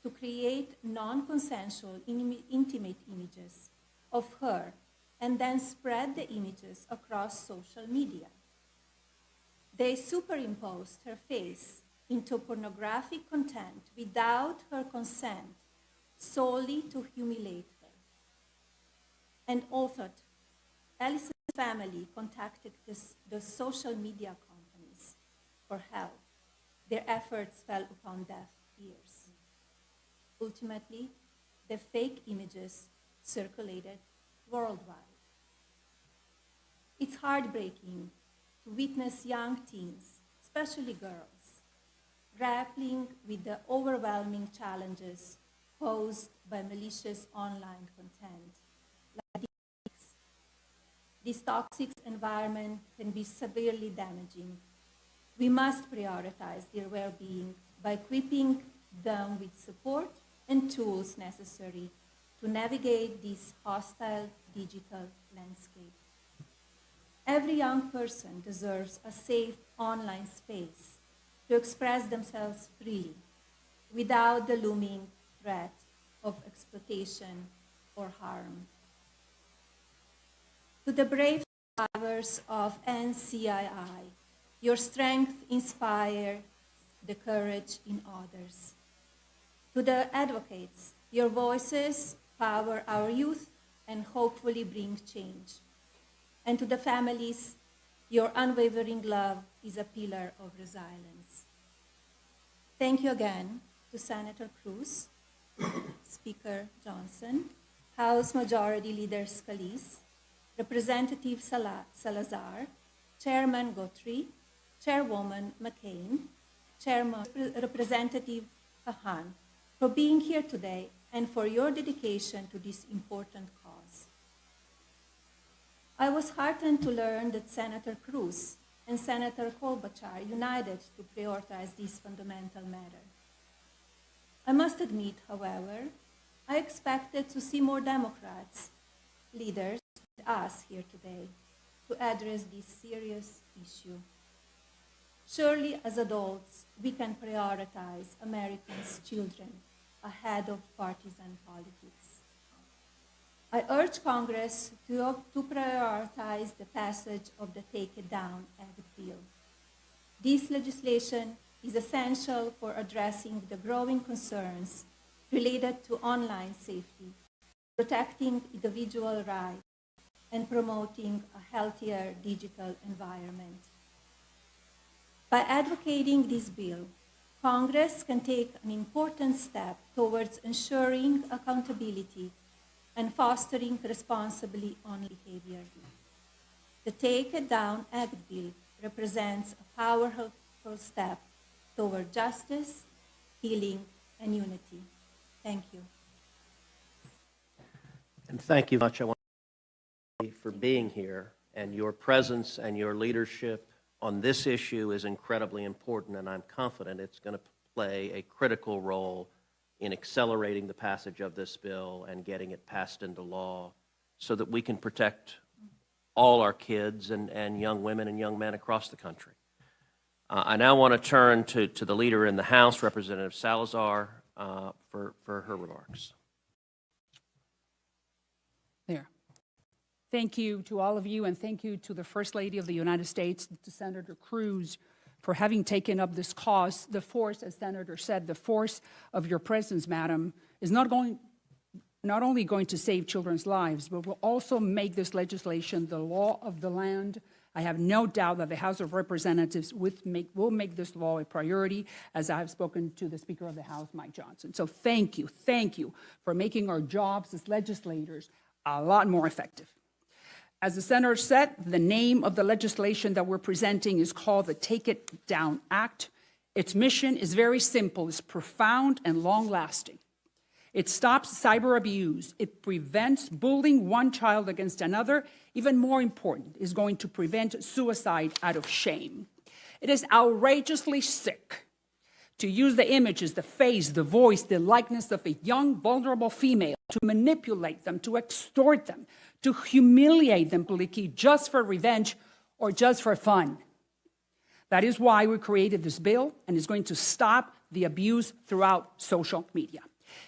to create non-consensual, intimate images of her and then spread the images across social media. They superimposed her face into pornographic content without her consent, solely to humiliate her. And authored, Alice's family contacted the social media companies for help. Their efforts fell upon deaf ears. Ultimately, the fake images circulated worldwide. It's heartbreaking to witness young teens, especially girls, grappling with the overwhelming challenges posed by malicious online content. This toxic environment can be severely damaging. We must prioritize their well-being by equipping them with support and tools necessary to navigate this hostile digital landscape. Every young person deserves a safe online space to express themselves freely without the looming threat of exploitation or harm. To the brave survivors of NCII, your strength inspires the courage in others. To the advocates, your voices power our youth and hopefully bring change. And to the families, your unwavering love is a pillar of resilience. Thank you again to Senator Cruz, Speaker Johnson, House Majority Leader Scalise, Representative Salazar, Chairman Guthrie, Chairwoman McCain, Chairman Representative Kahan, for being here today and for your dedication to this important cause. I was heartened to learn that Senator Cruz and Senator Klobuchar united to prioritize this fundamental matter. I must admit, however, I expected to see more Democrats, leaders, with us here today to address this serious issue. Surely, as adults, we can prioritize Americans' children ahead of partisan politics. I urge Congress to prioritize the passage of the Take It Down Act bill. This legislation is essential for addressing the growing concerns related to online safety, protecting individual rights, and promoting a healthier digital environment. By advocating this bill, Congress can take an important step towards ensuring accountability and fostering responsibly online behavior. The Take It Down Act bill represents a powerful step toward justice, healing, and unity. Thank you. And thank you much. I want to thank you for being here, and your presence and your leadership on this issue is incredibly important, and I'm confident it's going to play a critical role in accelerating the passage of this bill and getting it passed into law so that we can protect all our kids and young women and young men across the country. I now want to turn to the leader in the House, Representative Salazar, for her remarks. There. Thank you to all of you, and thank you to the First Lady of the United States, to Senator Cruz, for having taken up this cause. The force, as Senator said, the force of your presence, Madam, is not only going to save children's lives, but will also make this legislation the law of the land. I have no doubt that the House of Representatives will make this law a priority, as I have spoken to the Speaker of the House, Mike Johnson. So thank you for making our jobs as legislators a lot more effective. As the Senator said, the name of the legislation that we're presenting is called the Take It Down Act. Its mission is very simple. It's profound and long-lasting. It stops cyber abuse. It prevents bullying one child against another. Even more important, is going to prevent suicide out of shame. It is outrageously sick to use the images, the face, the voice, the likeness of a young, vulnerable female, to manipulate them, to extort them, to humiliate them publicly just for revenge or just for fun. That is why we created this bill, and it's going to stop the abuse throughout social media.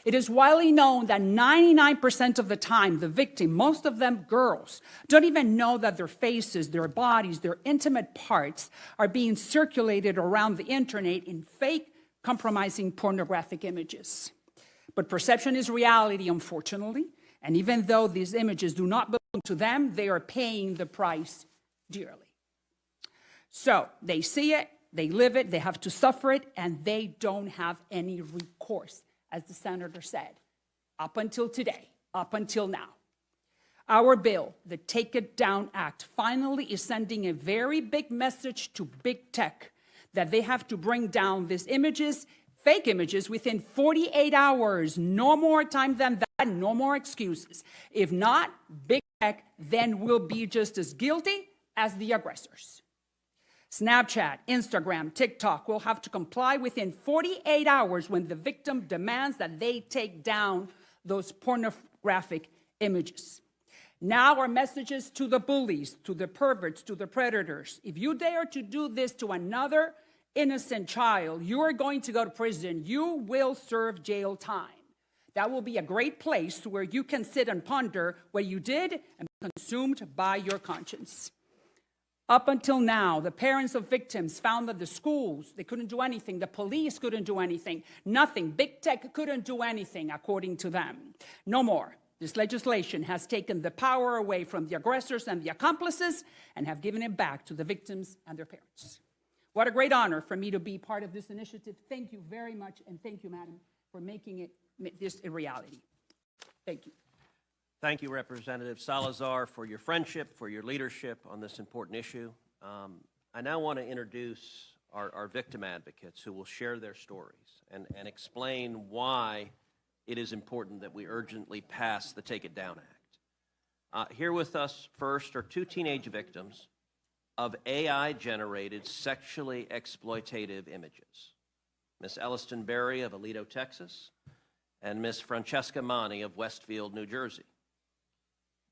It is widely known that 99% of the time, the victim, most of them girls, don't even know that their faces, their bodies, their intimate parts are being circulated around the internet in fake, compromising pornographic images. But perception is reality, unfortunately, and even though these images do not belong to them, they are paying the price dearly. So they see it, they live it, they have to suffer it, and they don't have any recourse, as the senator said, up until today, up until now. Our bill, the Take It Down Act, finally is sending a very big message to big tech that they have to bring down these images, fake images, within 48 hours. No more time than that, no more excuses. If not, big tech then will be just as guilty as the aggressors. Snapchat, Instagram, TikTok will have to comply within 48 hours when the victim demands that they take down those pornographic images. Now our messages to the bullies, to the perverts, to the predators. If you dare to do this to another innocent child, you are going to go to prison. You will serve jail time. That will be a great place where you can sit and ponder what you did and be consumed by your conscience. Up until now, the parents of victims found that the schools, they couldn't do anything. The police couldn't do anything. Nothing. Big tech couldn't do anything, according to them. No more. This legislation has taken the power away from the aggressors and the accomplices and have given it back to the victims and their parents. What a great honor for me to be part of this initiative. Thank you very much, and thank you, Madam, for making this a reality. Thank you. Thank you, Representative Salazar, for your friendship, for your leadership on this important issue. I now want to introduce our victim advocates who will share their stories and explain why it is important that we urgently pass the Take It Down Act. Here with us first are two teenage victims of AI-generated sexually exploitative images. Ms. Elliston Berry of Aledo, Texas, and Ms. Francesca Mani of Westfield, New Jersey.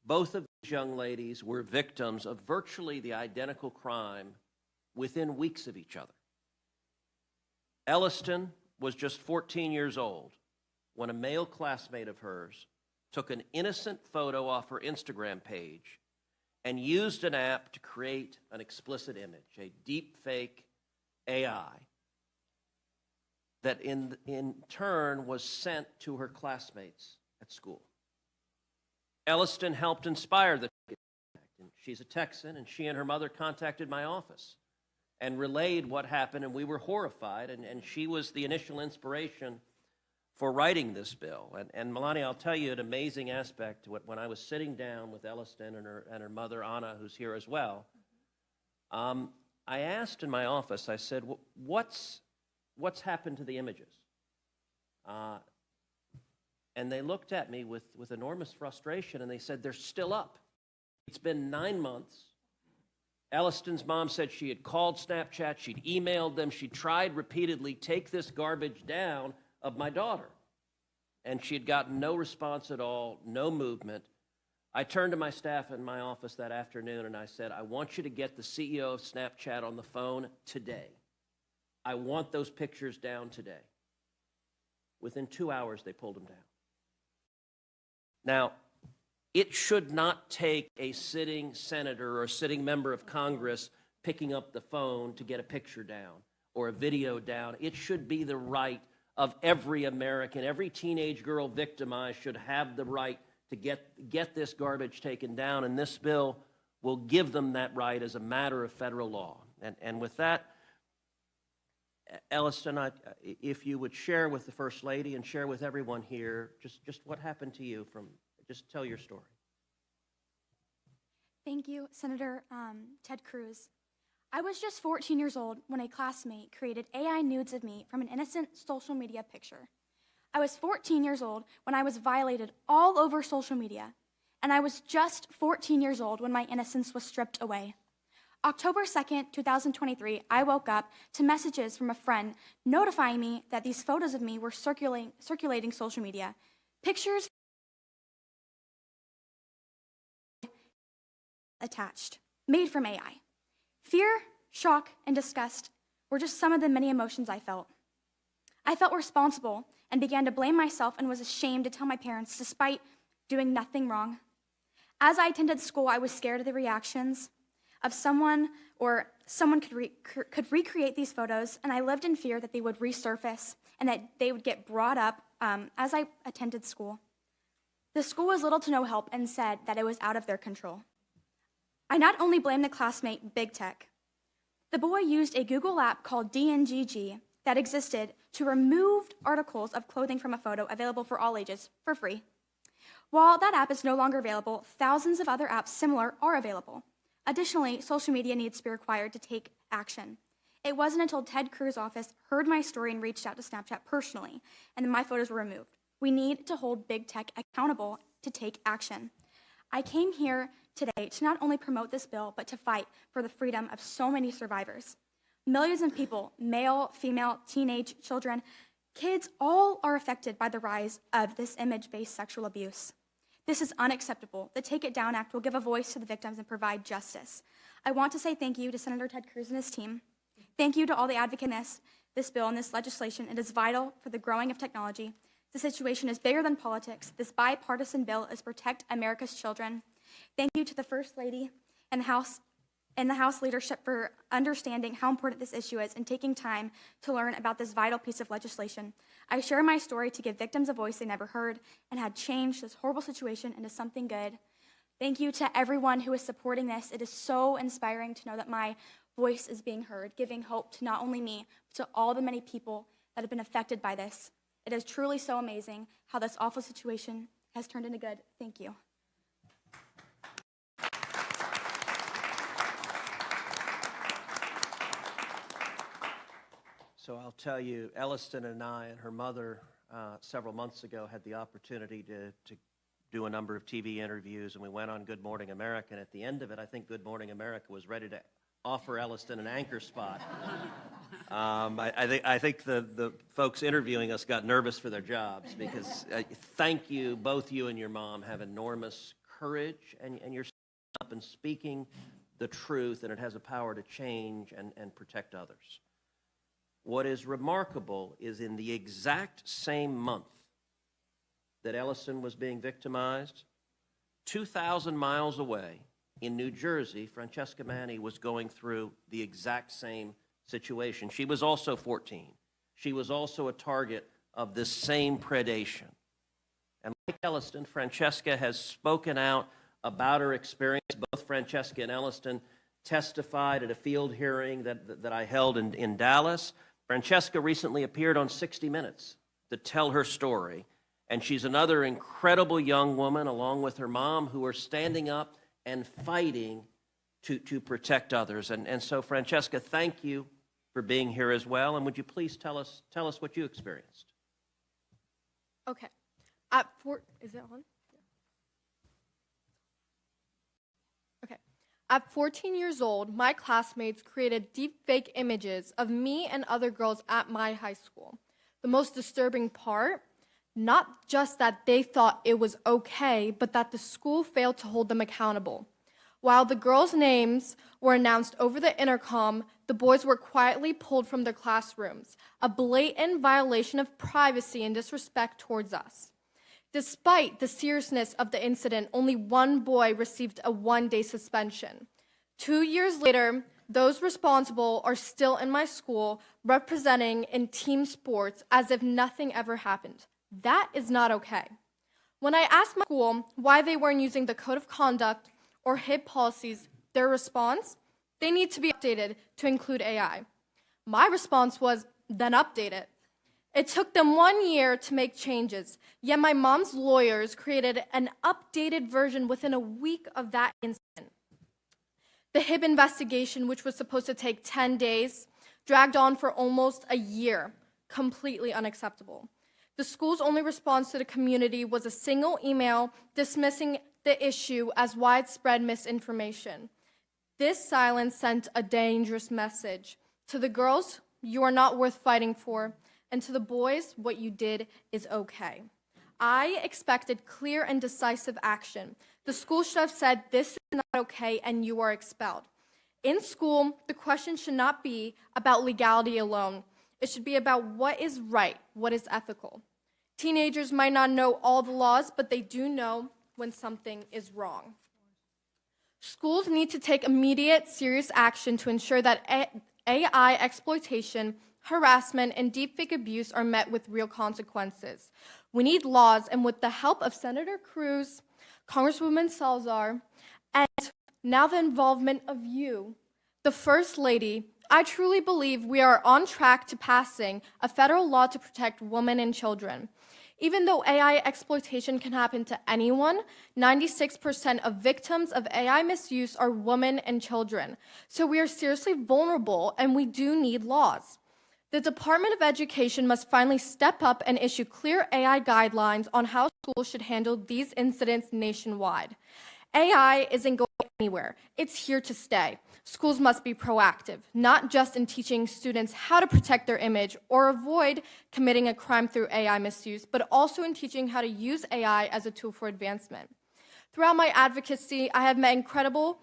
Both of these young ladies were victims of virtually the identical crime within weeks of each other. Elliston was just 14 years old when a male classmate of hers took an innocent photo off her Instagram page and used an app to create an explicit image, a deep fake AI, that in turn was sent to her classmates at school. Elliston helped inspire the Take It Down Act, and she's a Texan, and she and her mother contacted my office and relayed what happened, and we were horrified, and she was the initial inspiration for writing this bill. And Melania, I'll tell you an amazing aspect. When I was sitting down with Elliston and her mother, Anna, who's here as well, I asked in my office, I said, what's happened to the images? And they looked at me with enormous frustration, and they said, they're still up. It's been 9 months. Elliston's mom said she had called Snapchat, she'd emailed them, she tried repeatedly, take this garbage down of my daughter. And she had gotten no response at all, no movement. I turned to my staff in my office that afternoon, and I said, I want you to get the CEO of Snapchat on the phone today. I want those pictures down today. Within 2 hours, they pulled them down. Now, it should not take a sitting senator or a sitting member of Congress picking up the phone to get a picture down or a video down. It should be the right of every American. Every teenage girl victimized should have the right to get this garbage taken down, and this bill will give them that right as a matter of federal law. And with that, Elliston, if you would share with the First Lady and share with everyone here just what happened to you just tell your story. Thank you, Senator Ted Cruz. I was just 14 years old when a classmate created AI nudes of me from an innocent social media picture. I was 14 years old when I was violated all over social media, and I was just 14 years old when my innocence was stripped away. October 2nd, 2023, I woke up to messages from a friend notifying me that these photos of me were circulating social media. Pictures attached, made from AI. Fear, shock, and disgust were just some of the many emotions I felt. I felt responsible and began to blame myself and was ashamed to tell my parents despite doing nothing wrong. As I attended school, I was scared of the reactions of someone could recreate these photos, and I lived in fear that they would resurface and that they would get brought up as I attended school. The school was little to no help and said that it was out of their control. I not only blamed the classmate Big Tech. The boy used a Google app called DNGG that existed to remove articles of clothing from a photo available for all ages for free. While that app is no longer available, thousands of other apps similar are available. Additionally, social media needs to be required to take action. It wasn't until Ted Cruz's office heard my story and reached out to Snapchat personally, and then my photos were removed. We need to hold Big Tech accountable to take action. I came here today to not only promote this bill, but to fight for the freedom of so many survivors. Millions of people, male, female, teenage, children, kids, all are affected by the rise of this image-based sexual abuse. This is unacceptable. The Take It Down Act will give a voice to the victims and provide justice. I want to say thank you to Senator Ted Cruz and his team. Thank you to all the advocates in this bill and this legislation. It is vital for the growing of technology. The situation is bigger than politics. This bipartisan bill is protect America's children. Thank you to the First Lady and the House leadership for understanding how important this issue is and taking time to learn about this vital piece of legislation. I share my story to give victims a voice they never heard and had changed this horrible situation into something good. Thank you to everyone who is supporting this. It is so inspiring to know that my voice is being heard, giving hope to not only me, but to all the many people that have been affected by this. It is truly so amazing how this awful situation has turned into good. Thank you. So I'll tell you, Elliston and I and her mother several months ago had the opportunity to do a number of TV interviews, and we went on Good Morning America, and at the end of it, I think Good Morning America was ready to offer Elliston an anchor spot. I think the folks interviewing us got nervous for their jobs because thank you, both you and your mom have enormous courage, and you're up and speaking the truth, and it has a power to change and protect others. What is remarkable is in the exact same month that Ellison was being victimized, 2,000 miles away in New Jersey, Francesca Manni was going through the exact same situation. She was also 14. She was also a target of this same predation. And like Elliston, Francesca has spoken out about her experience. Both Francesca and Elliston testified at a field hearing that I held in Dallas. Francesca recently appeared on 60 Minutes to tell her story, and she's another incredible young woman, along with her mom, who are standing up and fighting to protect others. And so, Francesca, thank you for being here as well, and would you please tell us what you experienced? Okay. Is it on? Okay. At 14 years old, my classmates created deepfake images of me and other girls at my high school. The most disturbing part, not just that they thought it was okay, but that the school failed to hold them accountable. While the girls' names were announced over the intercom, the boys were quietly pulled from their classrooms, a blatant violation of privacy and disrespect towards us. Despite the seriousness of the incident, only one boy received a one-day suspension. 2 years later, those responsible are still in my school representing in team sports as if nothing ever happened. That is not okay. When I asked my school why they weren't using the code of conduct or HIB policies, their response, they need to be updated to include AI. My response was, then update it. It took them 1 year to make changes, yet my mom's lawyers created an updated version within a week of that incident. The HIB investigation, which was supposed to take 10 days, dragged on for almost a year, completely unacceptable. The school's only response to the community was a single email dismissing the issue as widespread misinformation. This silence sent a dangerous message. To the girls, you are not worth fighting for, and to the boys, what you did is okay. I expected clear and decisive action. The school should have said, this is not okay, and you are expelled. In school, the question should not be about legality alone. It should be about what is right, what is ethical. Teenagers might not know all the laws, but they do know when something is wrong. Schools need to take immediate, serious action to ensure that AI exploitation, harassment, and deepfake abuse are met with real consequences. We need laws, and with the help of Senator Cruz, Congresswoman Salazar, and now the involvement of you, the First Lady, I truly believe we are on track to passing a federal law to protect women and children. Even though AI exploitation can happen to anyone, 96% of victims of AI misuse are women and children. So we are seriously vulnerable, and we do need laws. The Department of Education must finally step up and issue clear AI guidelines on how schools should handle these incidents nationwide. AI isn't going anywhere. It's here to stay. Schools must be proactive, not just in teaching students how to protect their image or avoid committing a crime through AI misuse, but also in teaching how to use AI as a tool for advancement. Throughout my advocacy, I have met incredible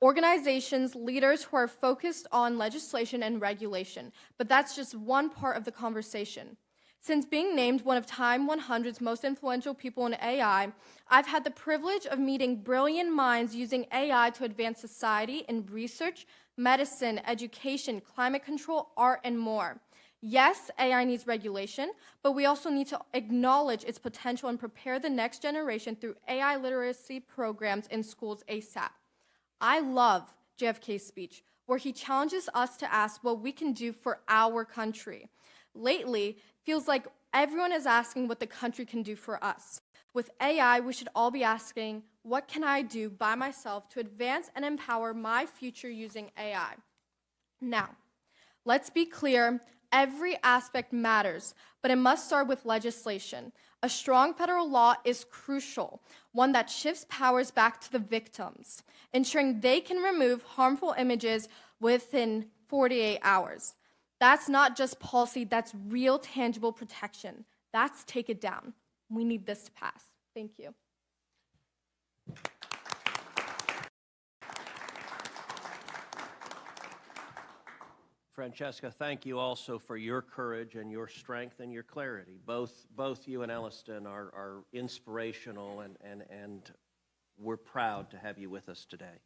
organizations, leaders who are focused on legislation and regulation, but that's just one part of the conversation. Since being named one of Time 100's most influential people in AI, I've had the privilege of meeting brilliant minds using AI to advance society in research, medicine, education, climate control, art, and more. Yes, AI needs regulation, but we also need to acknowledge its potential and prepare the next generation through AI literacy programs in schools ASAP. I love JFK's speech, where he challenges us to ask what we can do for our country. Lately, feels like everyone is asking what the country can do for us. With AI, we should all be asking, what can I do by myself to advance and empower my future using AI? Now, let's be clear, every aspect matters, but it must start with legislation. A strong federal law is crucial, one that shifts powers back to the victims, ensuring they can remove harmful images within 48 hours. That's not just policy, that's real tangible protection. That's take it down. We need this to pass. Thank you. Francesca, thank you also for your courage and your strength and your clarity. Both you and Elliston are inspirational, and we're proud to have you with us today.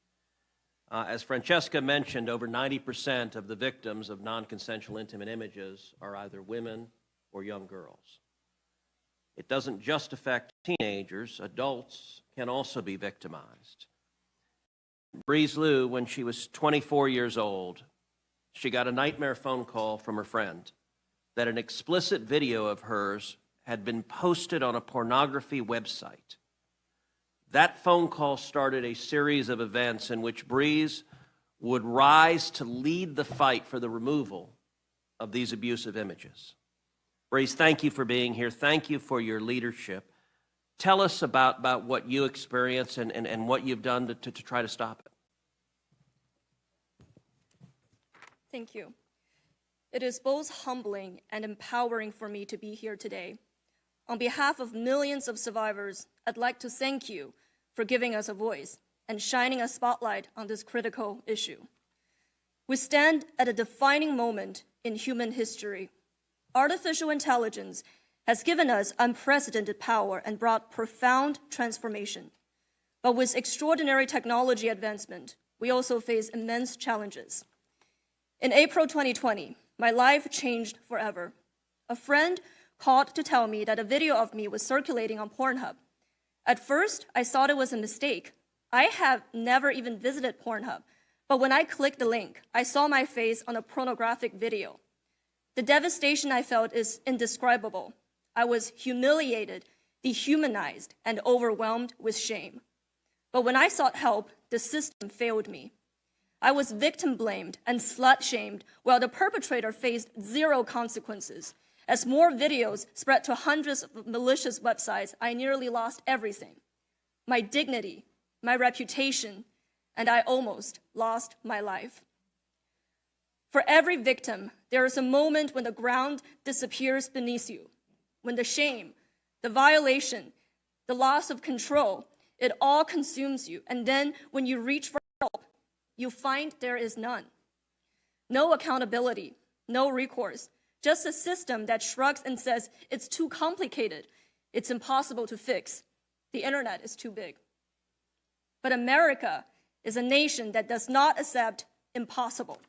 As Francesca mentioned, over 90% of the victims of non-consensual intimate images are either women or young girls. It doesn't just affect teenagers. Adults can also be victimized. Breeze Liu, when she was 24 years old, she got a nightmare phone call from her friend that an explicit video of hers had been posted on a pornography website. That phone call started a series of events in which Breeze would rise to lead the fight for the removal of these abusive images. Breeze, thank you for being here. Thank you for your leadership. Tell us about what you experienced and what you've done to try to stop it. Thank you. It is both humbling and empowering for me to be here today. On behalf of millions of survivors, I'd like to thank you for giving us a voice and shining a spotlight on this critical issue. We stand at a defining moment in human history. Artificial intelligence has given us unprecedented power and brought profound transformation. But with extraordinary technology advancement, we also face immense challenges. In April 2020, my life changed forever. A friend called to tell me that a video of me was circulating on Pornhub. At first, I thought it was a mistake. I have never even visited Pornhub, but when I clicked the link, I saw my face on a pornographic video. The devastation I felt is indescribable. I was humiliated, dehumanized, and overwhelmed with shame. But when I sought help, the system failed me. I was victim blamed and slut shamed while the perpetrator faced zero consequences. As more videos spread to hundreds of malicious websites, I nearly lost everything. My dignity, my reputation, and I almost lost my life. For every victim, there is a moment when the ground disappears beneath you, when the shame, the violation, the loss of control, it all consumes you. And then when you reach for help, you find there is none. No accountability, no recourse, just a system that shrugs and says it's too complicated, it's impossible to fix. The internet is too big. But America is a nation that does not accept impossible.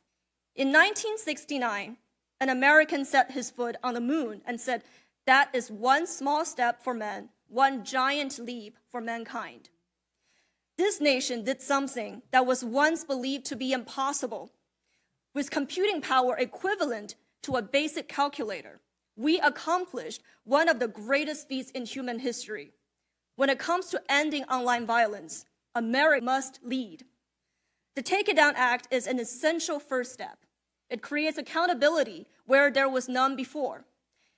In 1969, an American set his foot on the moon and said, "That is one small step for man, one giant leap for mankind." This nation did something that was once believed to be impossible. With computing power equivalent to a basic calculator, we accomplished one of the greatest feats in human history. When it comes to ending online violence, America must lead. The Take It Down Act is an essential first step. It creates accountability where there was none before.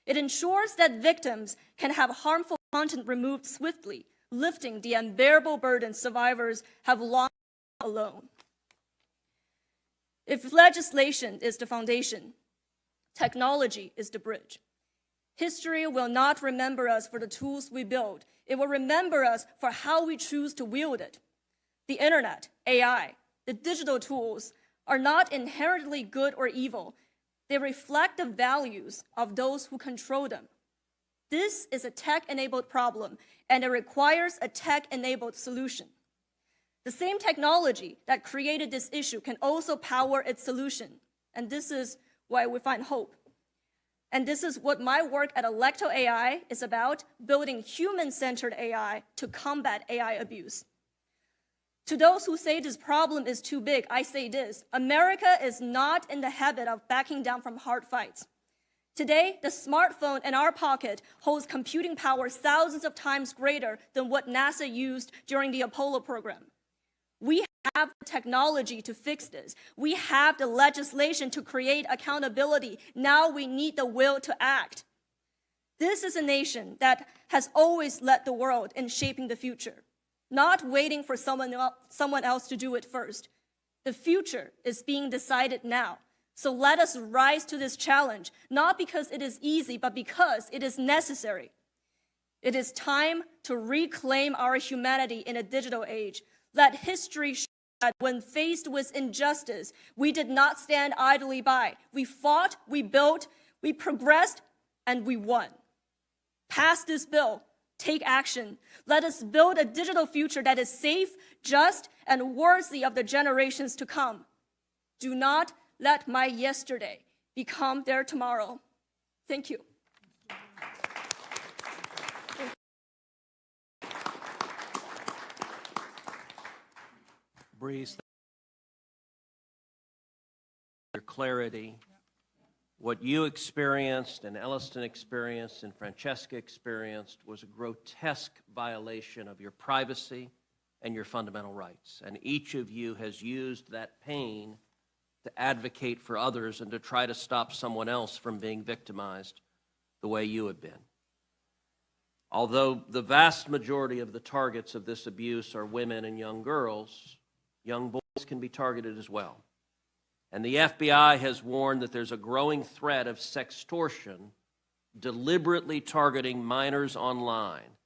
It ensures that victims can have harmful content removed swiftly, lifting the unbearable burden survivors have long alone. If legislation is the foundation, technology is the bridge. History will not remember us for the tools we build. It will remember us for how we choose to wield it. The internet, AI, the digital tools are not inherently good or evil. They reflect the values of those who control them. This is a tech-enabled problem, and it requires a tech-enabled solution. The same technology that created this issue can also power its solution, and this is why we find hope. And this is what my work at Electo AI is about, building human-centered AI to combat AI abuse. To those who say this problem is too big, I say this: America is not in the habit of backing down from hard fights. Today, the smartphone in our pocket holds computing power thousands of times greater than what NASA used during the Apollo program. We have the technology to fix this. We have the legislation to create accountability. Now we need the will to act. This is a nation that has always led the world in shaping the future, not waiting for someone else to do it first. The future is being decided now. So let us rise to this challenge, not because it is easy, but because it is necessary. It is time to reclaim our humanity in a digital age. Let history show that when faced with injustice, we did not stand idly by. We fought, we built, we progressed, and we won. Pass this bill. Take action. Let us build a digital future that is safe, just, and worthy of the generations to come. Do not let my yesterday become their tomorrow. Thank you. Breeze, your clarity. What you experienced and Elliston experienced and Francesca experienced was a grotesque violation of your privacy and your fundamental rights. And each of you has used that pain to advocate for others and to try to stop someone else from being victimized the way you have been. Although the vast majority of the targets of this abuse are women and young girls, young boys can be targeted as well. And the FBI has warned that there's a growing threat of sextortion deliberately targeting minors online,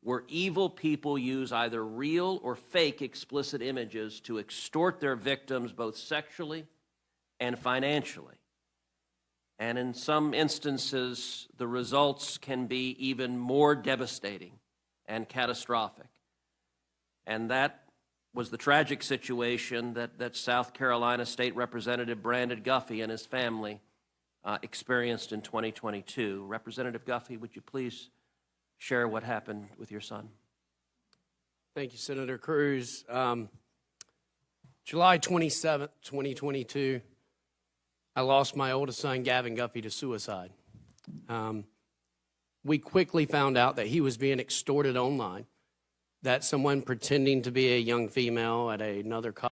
where evil people use either real or fake explicit images to extort their victims both sexually and financially. And in some instances, the results can be even more devastating and catastrophic. And that was the tragic situation that South Carolina State Representative Brandon Guffey and his family experienced in 2022. Representative Guffey, would you please share what happened with your son? Thank you, Senator Cruz. July 27th, 2022, I lost my oldest son, Gavin Guffey, to suicide. We quickly found out that he was being extorted online, that someone pretending to be a young female at another college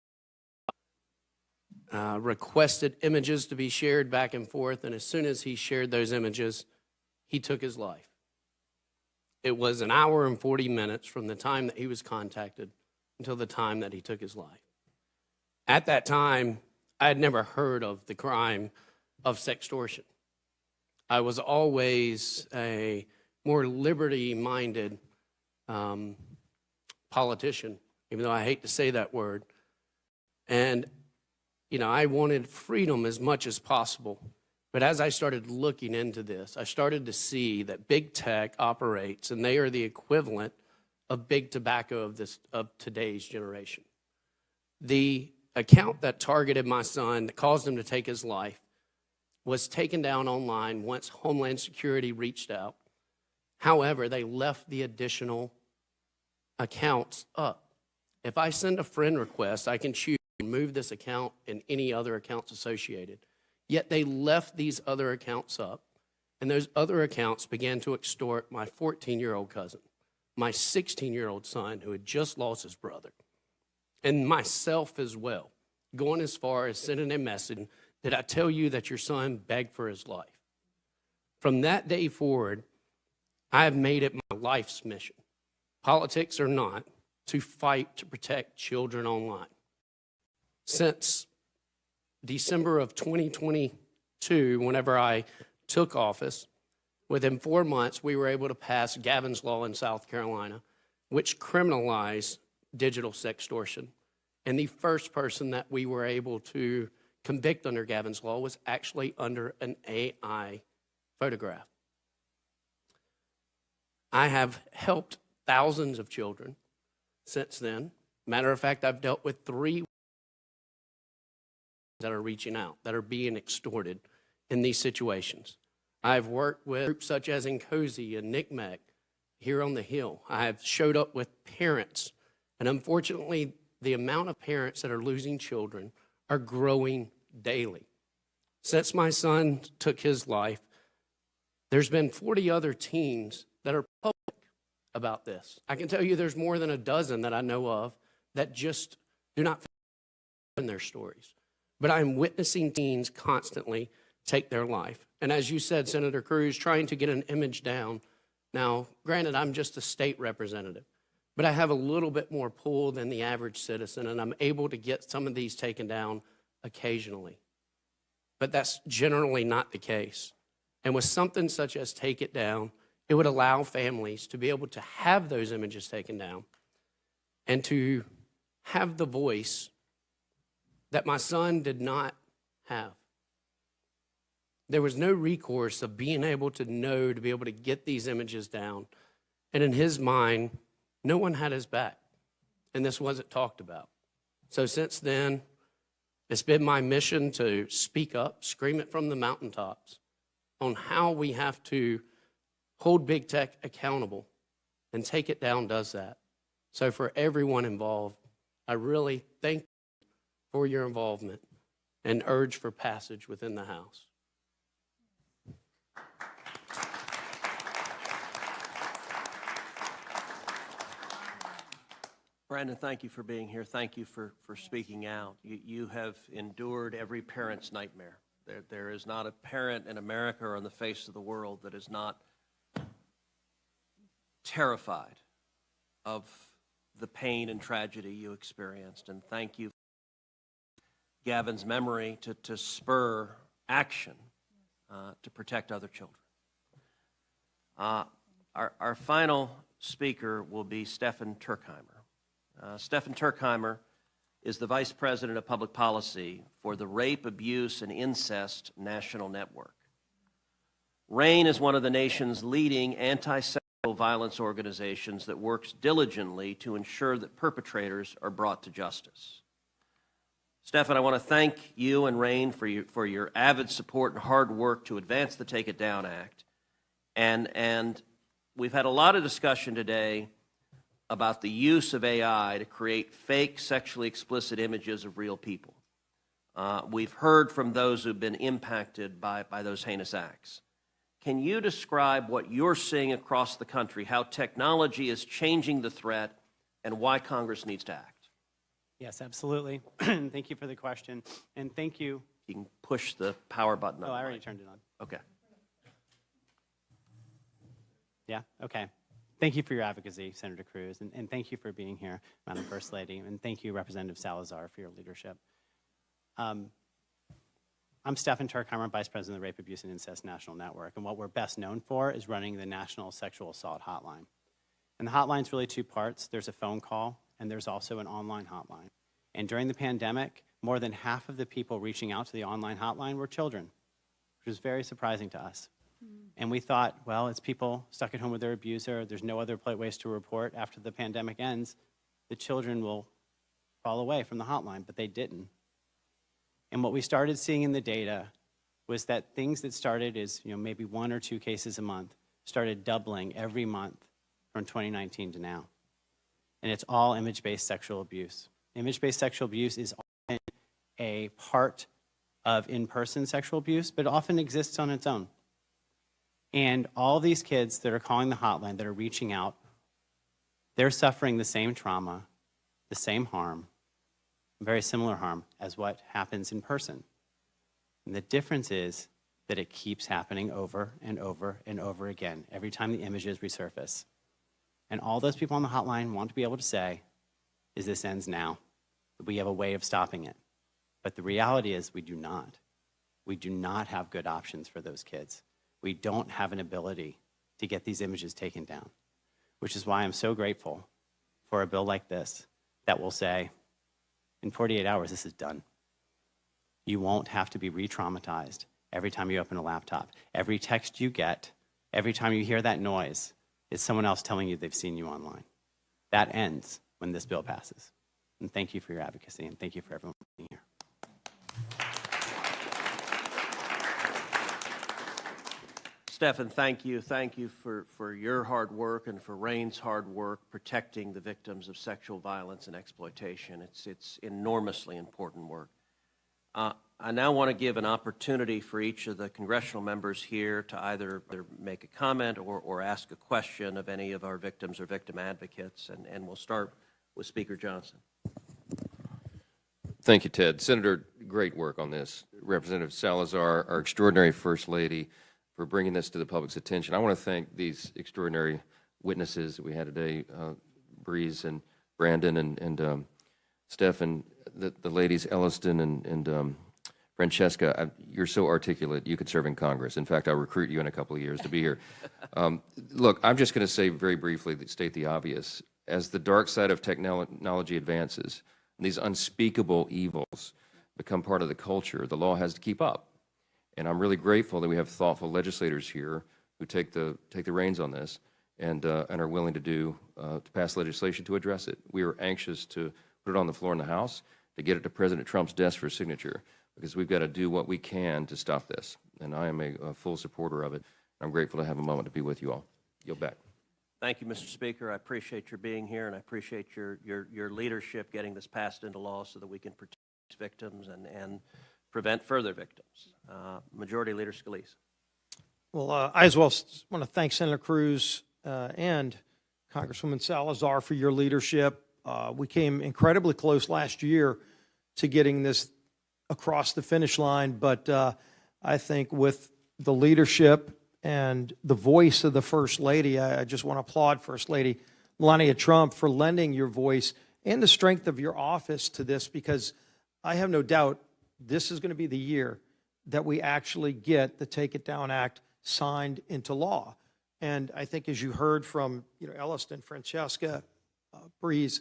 requested images to be shared back and forth, and as soon as he shared those images, he took his life. It was an hour and 40 minutes from the time that he was contacted until the time that he took his life. At that time, I had never heard of the crime of sextortion. I was always a more liberty-minded politician, even though I hate to say that word. And, I wanted freedom as much as possible. But as I started looking into this, I started to see that big tech operates, and they are the equivalent of big tobacco of today's generation. The account that targeted my son, that caused him to take his life, was taken down online once Homeland Security reached out. However, they left the additional accounts up. If I send a friend request, I can choose to remove this account and any other accounts associated. Yet they left these other accounts up, and those other accounts began to extort my 14-year-old cousin, my 16-year-old son who had just lost his brother, and myself as well, going as far as sending a message, did I tell you that your son begged for his life? From that day forward, I have made it my life's mission, politics or not, to fight to protect children online. Since December of 2022, whenever I took office, within 4 months, we were able to pass Gavin's Law in South Carolina, which criminalized digital sextortion. And the first person that we were able to convict under Gavin's Law was actually under an AI photograph. I have helped thousands of children since then. Matter of fact, I've dealt with 3 that are reaching out, that are being extorted in these situations. I've worked with groups such as Nkosi and NCMEC here on the Hill. I have showed up with parents, and unfortunately, the amount of parents that are losing children are growing daily. Since my son took his life, there's been 40 other teens that are public about this. I can tell you there's more than a dozen that I know of that just do not in their stories. But I'm witnessing teens constantly take their life. And as you said, Senator Cruz, trying to get an image down. Now, granted, I'm just a state representative, but I have a little bit more pull than the average citizen, and I'm able to get some of these taken down occasionally. But that's generally not the case. And with something such as Take It Down, it would allow families to be able to have those images taken down and to have the voice that my son did not have. There was no recourse of being able to know, to be able to get these images down. And in his mind, no one had his back. And this wasn't talked about. So since then, it's been my mission to speak up, scream it from the mountaintops on how we have to hold big tech accountable. And Take It Down does that. So for everyone involved, I really thank you for your involvement and urge for passage within the House. Brandon, thank you for being here. Thank you for speaking out. You have endured every parent's nightmare. There is not a parent in America or on the face of the world that is not terrified of the pain and tragedy you experienced. And thank you, Gavin's memory, to spur action to protect other children. Our final speaker will be Stefan Turkheimer. Stefan Turkheimer is the Vice President of Public Policy for the Rape, Abuse, and Incest National Network. RAIN is one of the nation's leading anti-sexual violence organizations that works diligently to ensure that perpetrators are brought to justice. Stefan, I want to thank you and RAIN for your avid support and hard work to advance the Take It Down Act. And we've had a lot of discussion today about the use of AI to create fake sexually explicit images of real people. We've heard from those who've been impacted by those heinous acts. Can you describe what you're seeing across the country, how technology is changing the threat, and why Congress needs to act? Yes, absolutely. Thank you for the question, and thank you. You can push the power button on. Oh, I already turned it on. Okay. Yeah, okay. Thank you for your advocacy, Senator Cruz, and thank you for being here, Madam First Lady, and thank you, Representative Salazar, for your leadership. I'm Stefan Turkheimer, Vice President of the Rape, Abuse, and Incest National Network, and what we're best known for is running the National Sexual Assault Hotline. And the hotline's really 2 parts. There's a phone call, and there's also an online hotline. And during the pandemic, more than half of the people reaching out to the online hotline were children, which was very surprising to us. And we thought, well, it's people stuck at home with their abuser. There's no other ways to report. After the pandemic ends, the children will fall away from the hotline, but they didn't. And what we started seeing in the data was that things that started as maybe 1 or 2 cases a month started doubling every month from 2019 to now. And it's all image-based sexual abuse. Image-based sexual abuse is often a part of in-person sexual abuse, but it often exists on its own. And all these kids that are calling the hotline, that are reaching out, they're suffering the same trauma, the same harm, very similar harm as what happens in person. And the difference is that it keeps happening over and over and over again every time the images resurface. And all those people on the hotline want to be able to say is this ends now. We have a way of stopping it. But the reality is we do not. We do not have good options for those kids. We don't have an ability to get these images taken down, which is why I'm so grateful for a bill like this that will say, in 48 hours, this is done. You won't have to be re-traumatized every time you open a laptop. Every text you get, every time you hear that noise, is someone else telling you they've seen you online. That ends when this bill passes. And thank you for your advocacy, and thank you for everyone being here. Stephan, thank you. Thank you for your hard work and for Rain's hard work protecting the victims of sexual violence and exploitation. It's enormously important work. I now want to give an opportunity for each of the congressional members here to either make a comment or ask a question of any of our victims or victim advocates, and we'll start with Speaker Johnson. Thank you, Ted. Senator, great work on this. Representative Salazar, our extraordinary First Lady, for bringing this to the public's attention. I want to thank these extraordinary witnesses that we had today, Breeze and Brandon and Stephan, the ladies, Elliston and Francesca. You're so articulate, you could serve in Congress. In fact, I'll recruit you in a couple of years to be here. Look, I'm just going to say very briefly, state the obvious. As the dark side of technology advances, and these unspeakable evils become part of the culture, the law has to keep up. And I'm really grateful that we have thoughtful legislators here who take the reins on this and are willing to pass legislation to address it. We are anxious to put it on the floor in the House, to get it to President Trump's desk for signature, because we've got to do what we can to stop this. And I am a full supporter of it. I'm grateful to have a moment to be with you all. Yield back. Thank you, Mr. Speaker. I appreciate your being here, and I appreciate your leadership getting this passed into law so that we can protect victims and prevent further victims. Majority Leader Scalise. Well, I as well want to thank Senator Cruz and Congresswoman Salazar for your leadership. We came incredibly close last year to getting this across the finish line, but I think with the leadership and the voice of the First Lady, I just want to applaud First Lady Melania Trump for lending your voice and the strength of your office to this, because I have no doubt this is going to be the year that we actually get the Take It Down Act signed into law. And I think, as you heard from Elliston, Francesca, Breeze,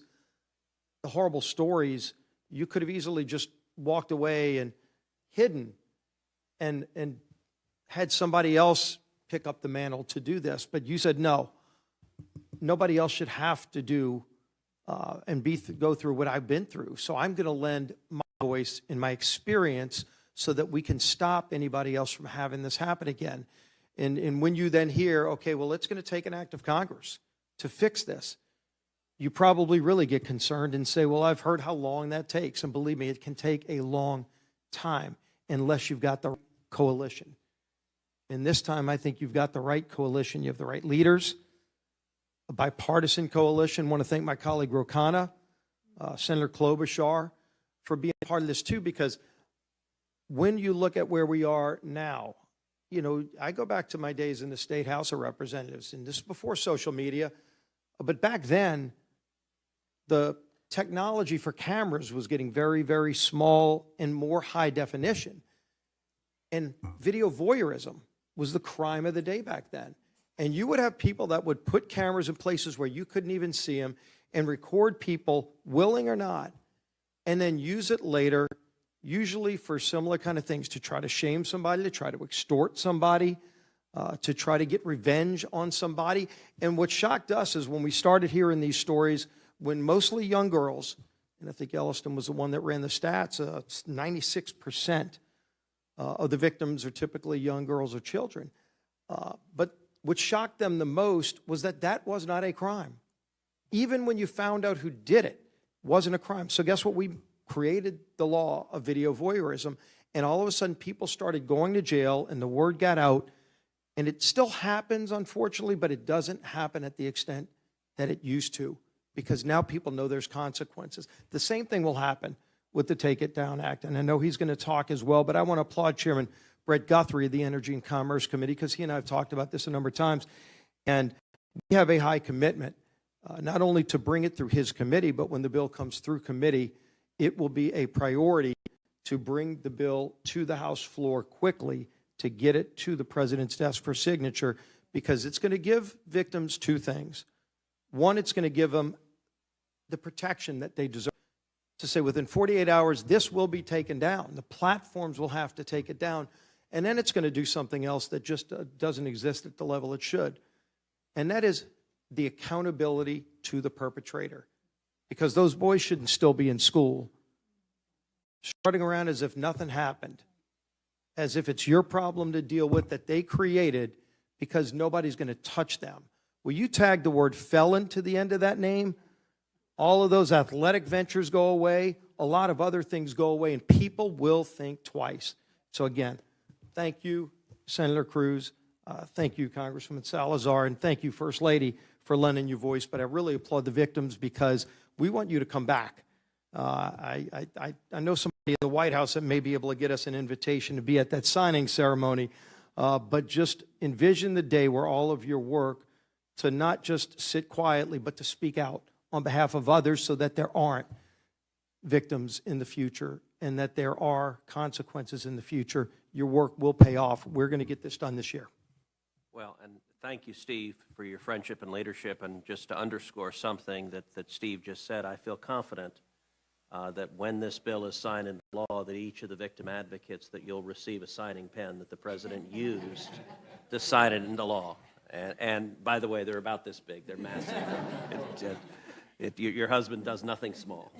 the horrible stories, you could have easily just walked away and hidden and had somebody else pick up the mantle to do this. But you said, no, nobody else should have to do and go through what I've been through. So I'm going to lend my voice and my experience so that we can stop anybody else from having this happen again. And when you then hear, okay, well, it's going to take an act of Congress to fix this, you probably really get concerned and say, well, I've heard how long that takes. And believe me, it can take a long time unless you've got the coalition. And this time, I think you've got the right coalition. You have the right leaders, a bipartisan coalition. I want to thank my colleague Ro Khanna, Senator Klobuchar, for being part of this too, because when you look at where we are now, I go back to my days in the State House of Representatives, and this is before social media, but back then, the technology for cameras was getting very, very small and more high definition. And video voyeurism was the crime of the day back then. And you would have people that would put cameras in places where you couldn't even see them and record people, willing or not, and then use it later usually for similar kind of things, to try to shame somebody, to try to extort somebody, to try to get revenge on somebody. And what shocked us is when we started hearing these stories, when mostly young girls, and I think Elliston was the one that ran the stats, 96% of the victims are typically young girls or children. But what shocked them the most was that that was not a crime. Even when you found out who did it, wasn't a crime. So guess what? We created the law of video voyeurism, and all of a sudden people started going to jail, and the word got out, and it still happens, unfortunately, but it doesn't happen at the extent that it used to, because now people know there's consequences. The same thing will happen with the Take It Down Act, and I know he's going to talk as well, but I want to applaud Chairman Brett Guthrie of the Energy and Commerce Committee, because he and I have talked about this a number of times, and we have a high commitment, not only to bring it through his committee, but when the bill comes through committee, it will be a priority to bring the bill to the House floor quickly to get it to the president's desk for signature, because it's going to give victims two things. One, it's going to give them the protection that they deserve. To say within 48 hours, this will be taken down. The platforms will have to take it down. And then it's going to do something else that just doesn't exist at the level it should. And that is the accountability to the perpetrator. Because those boys shouldn't still be in school, starting around as if nothing happened, as if it's your problem to deal with that they created, because nobody's going to touch them. Will you tag the word felon to the end of that name? All of those athletic ventures go away, a lot of other things go away, and people will think twice. So again, thank you, Senator Cruz. Thank you, Congresswoman Salazar, and thank you, First Lady, for lending your voice. But I really applaud the victims, because we want you to come back. I know somebody in the White House that may be able to get us an invitation to be at that signing ceremony, but just envision the day where all of your work to not just sit quietly, but to speak out on behalf of others, so that there aren't victims in the future and that there are consequences in the future. Your work will pay off. We're going to get this done this year. Well, and thank you, Steve, for your friendship and leadership. And just to underscore something that Steve just said, I feel confident that when this bill is signed into law, that each of the victim advocates, that you'll receive a signing pen that the president used to sign it into law. And by the way, they're about this big. They're massive. Your husband does nothing small.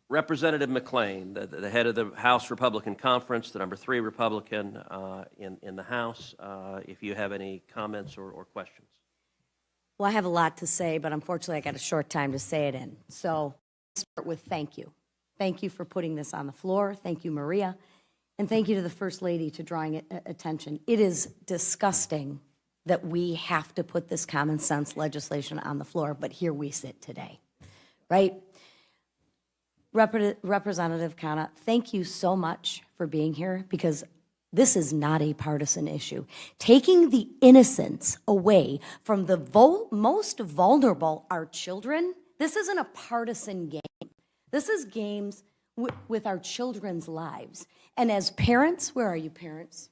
Representative McClain, the head of the House Republican Conference, the number 3 Republican in the House, if you have any comments or questions. Well, I have a lot to say, but unfortunately I got a short time to say it in. So I'll start with thank you. Thank you for putting this on the floor. Thank you, Maria. And thank you to the First Lady to drawing attention. It is disgusting that we have to put this common sense legislation on the floor, but here we sit today, right? Representative Khanna, thank you so much for being here, because this is not a partisan issue. Taking the innocence away from the most vulnerable, our children, this isn't a partisan game. This is games with our children's lives. And as parents, where are you parents?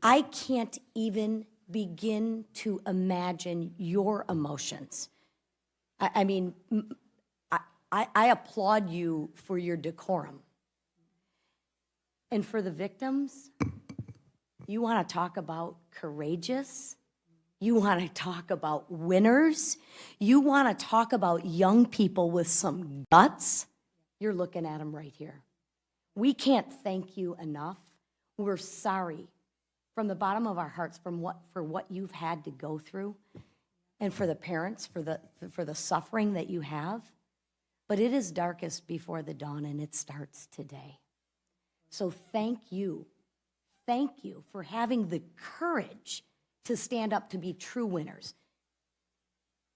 I can't even begin to imagine your emotions. I mean, I applaud you for your decorum. And for the victims, you want to talk about courageous? You want to talk about winners? You want to talk about young people with some guts? You're looking at them right here. We can't thank you enough. We're sorry from the bottom of our hearts for what you've had to go through, and for the parents, for the suffering that you have. But it is darkest before the dawn, and it starts today. So thank you for having the courage to stand up to be true winners.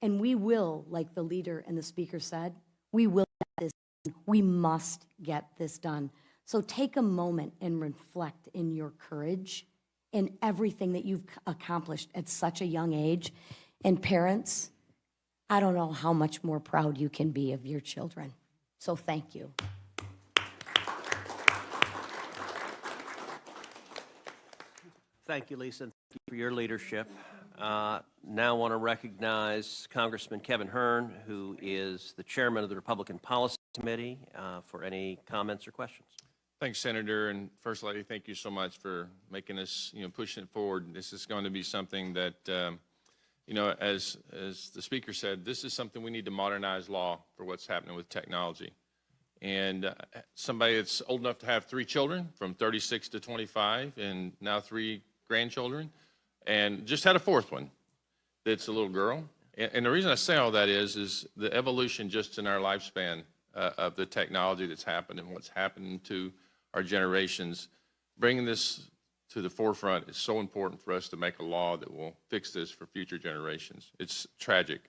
And we will, like the leader and the speaker said, we will get this done. We must get this done. So take a moment and reflect in your courage in everything that you've accomplished at such a young age. And parents, I don't know how much more proud you can be of your children. So thank you. Thank you, Lisa. for your leadership. Now want to recognize Congressman Kevin Hern, who is the chairman of the Republican Policy Committee, for any comments or questions. Thanks, Senator, and First Lady, thank you so much for making us, pushing it forward. This is going to be something that, as the speaker said, this is something we need to modernize law for what's happening with technology. And somebody that's old enough to have 3 children, from 36 to 25, and now 3 grandchildren, and just had a 4th one that's a little girl. And the reason I say all that is the evolution just in our lifespan of the technology that's happened and what's happened to our generations. Bringing this to the forefront is so important for us to make a law that will fix this for future generations. It's tragic.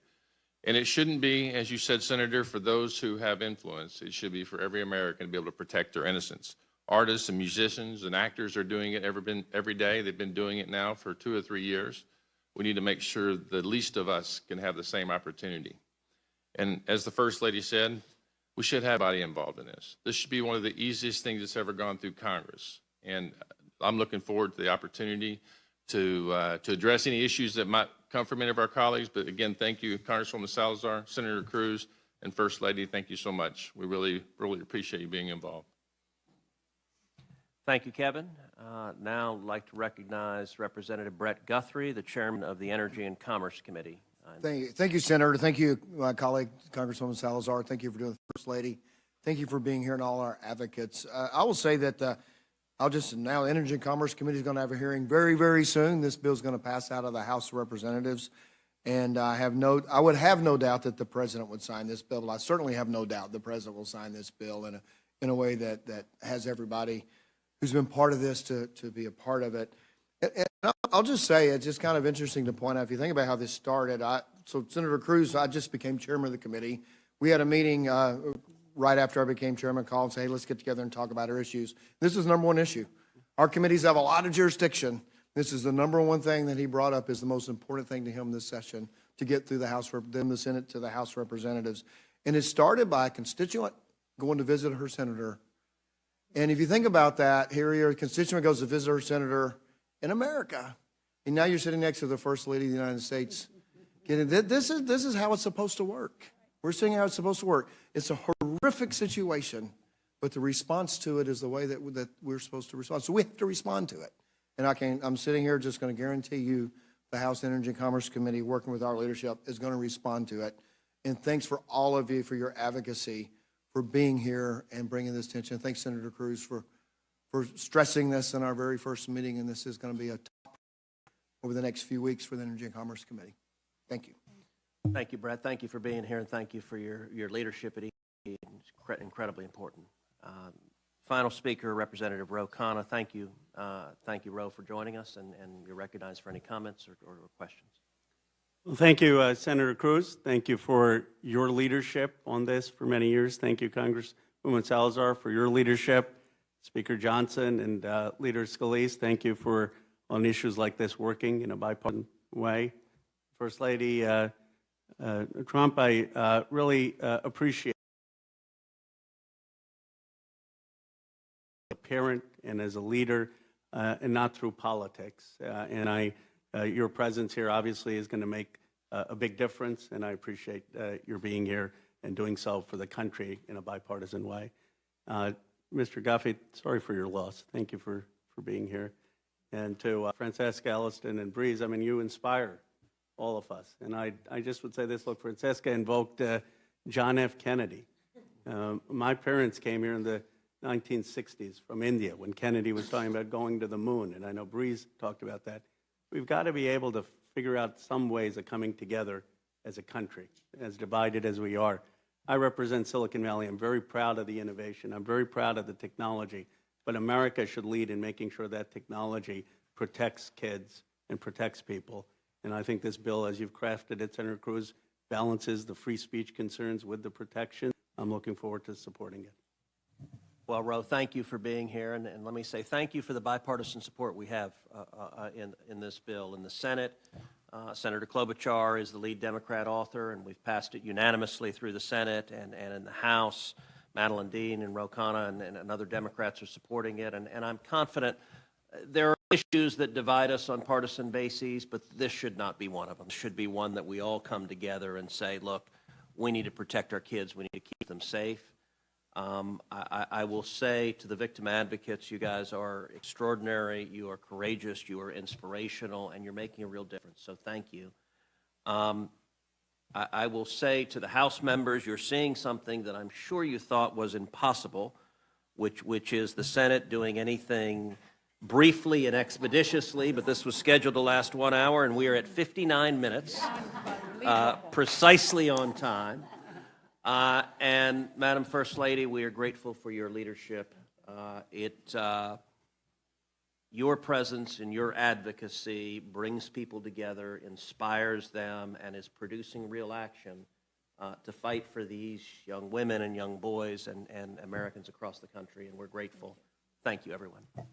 And it shouldn't be, as you said, Senator, for those who have influence. It should be for every American to be able to protect their innocence. Artists and musicians and actors are doing it every day. They've been doing it now for 2 or 3 years. We need to make sure the least of us can have the same opportunity. And as the First Lady said, we should have everybody involved in this. This should be one of the easiest things that's ever gone through Congress. And I'm looking forward to the opportunity to address any issues that might come from any of our colleagues. But again, thank you, Congresswoman Salazar, Senator Cruz, and First Lady. Thank you so much. We really, really appreciate you being involved. Thank you, Kevin. Now I'd like to recognize Representative Brett Guthrie, the chairman of the Energy and Commerce Committee. Thank you, Senator. Thank you, my colleague, Congresswoman Salazar. Thank you for doing the First Lady. Thank you for being here and all our advocates. I will say that the Energy and Commerce Committee is going to have a hearing very, very soon. This bill is going to pass out of the House of Representatives. And I would have no doubt that the president would sign this bill. I certainly have no doubt the president will sign this bill in a way that has everybody who's been part of this to be a part of it. And I'll just say, it's just kind of interesting to point out, if you think about how this started, so Senator Cruz, I just became chairman of the committee. We had a meeting right after I became chairman, call and say, hey, let's get together and talk about our issues. This is the #1 issue. Our committees have a lot of jurisdiction. This is the #1 thing that he brought up is the most important thing to him this session, to get through the Senate to the House of Representatives. And it started by a constituent going to visit her senator. And if you think about that, here your constituent goes to visit her senator in America. And now you're sitting next to the First Lady of the United States. This is how it's supposed to work. We're seeing how it's supposed to work. It's a horrific situation, but the response to it is the way that we're supposed to respond. So we have to respond to it. And I'm sitting here just going to guarantee you the House Energy and Commerce Committee, working with our leadership, is going to respond to it. And thanks for all of you for your advocacy, for being here and bringing this attention. Thanks, Senator Cruz, for stressing this in our very first meeting. And this is going to be a top over the next few weeks for the Energy and Commerce Committee. Thank you. Thank you, Brett. Thank you for being here, and thank you for your leadership at EE. It's incredibly important. Final speaker, Representative Ro Khanna. Thank you, Ro, for joining us, and you're recognized for any comments or questions. Well, thank you, Senator Cruz. Thank you for your leadership on this for many years. Thank you, Congresswoman Salazar, for your leadership. Speaker Johnson and Leader Scalise, thank you for, on issues like this, working in a bipartisan way. First Lady Trump, I really appreciate as a parent and as a leader, and not through politics. Your presence here obviously is going to make a big difference, and I appreciate your being here and doing so for the country in a bipartisan way. Mr. Guthrie, sorry for your loss. Thank you for being here. And to Francesca, Elliston, and Breeze, I mean, you inspire all of us. And I just would say this, look, Francesca invoked John F. Kennedy. My parents came here in the 1960s from India when Kennedy was talking about going to the moon, and I know Breeze talked about that. We've got to be able to figure out some ways of coming together as a country, as divided as we are. I represent Silicon Valley. I'm very proud of the innovation. I'm very proud of the technology, but America should lead in making sure that technology protects kids and protects people. And I think this bill, as you've crafted it, Senator Cruz, balances the free speech concerns with the protection. I'm looking forward to supporting it. Well, Ro, thank you for being here, and let me say thank you for the bipartisan support we have in this bill. In the Senate, Senator Klobuchar is the lead Democrat author, and we've passed it unanimously through the Senate, and in the House, Madeline Dean and Ro Khanna and other Democrats are supporting it, and I'm confident there are issues that divide us on partisan bases, but this should not be one of them. It should be one that we all come together and say, look, we need to protect our kids. We need to keep them safe. I will say to the victim advocates, you guys are extraordinary, you are courageous, you are inspirational, and you're making a real difference, so thank you. I will say to the House members, you're seeing something that I'm sure you thought was impossible, which is the Senate doing anything briefly and expeditiously, but this was scheduled to last 1 hour, and we are at 59 minutes, precisely on time. And Madam First Lady, we are grateful for your leadership. Your presence and your advocacy brings people together, inspires them, and is producing real action to fight for these young women and young boys and Americans across the country, and we're grateful. Thank you, everyone. Thanks.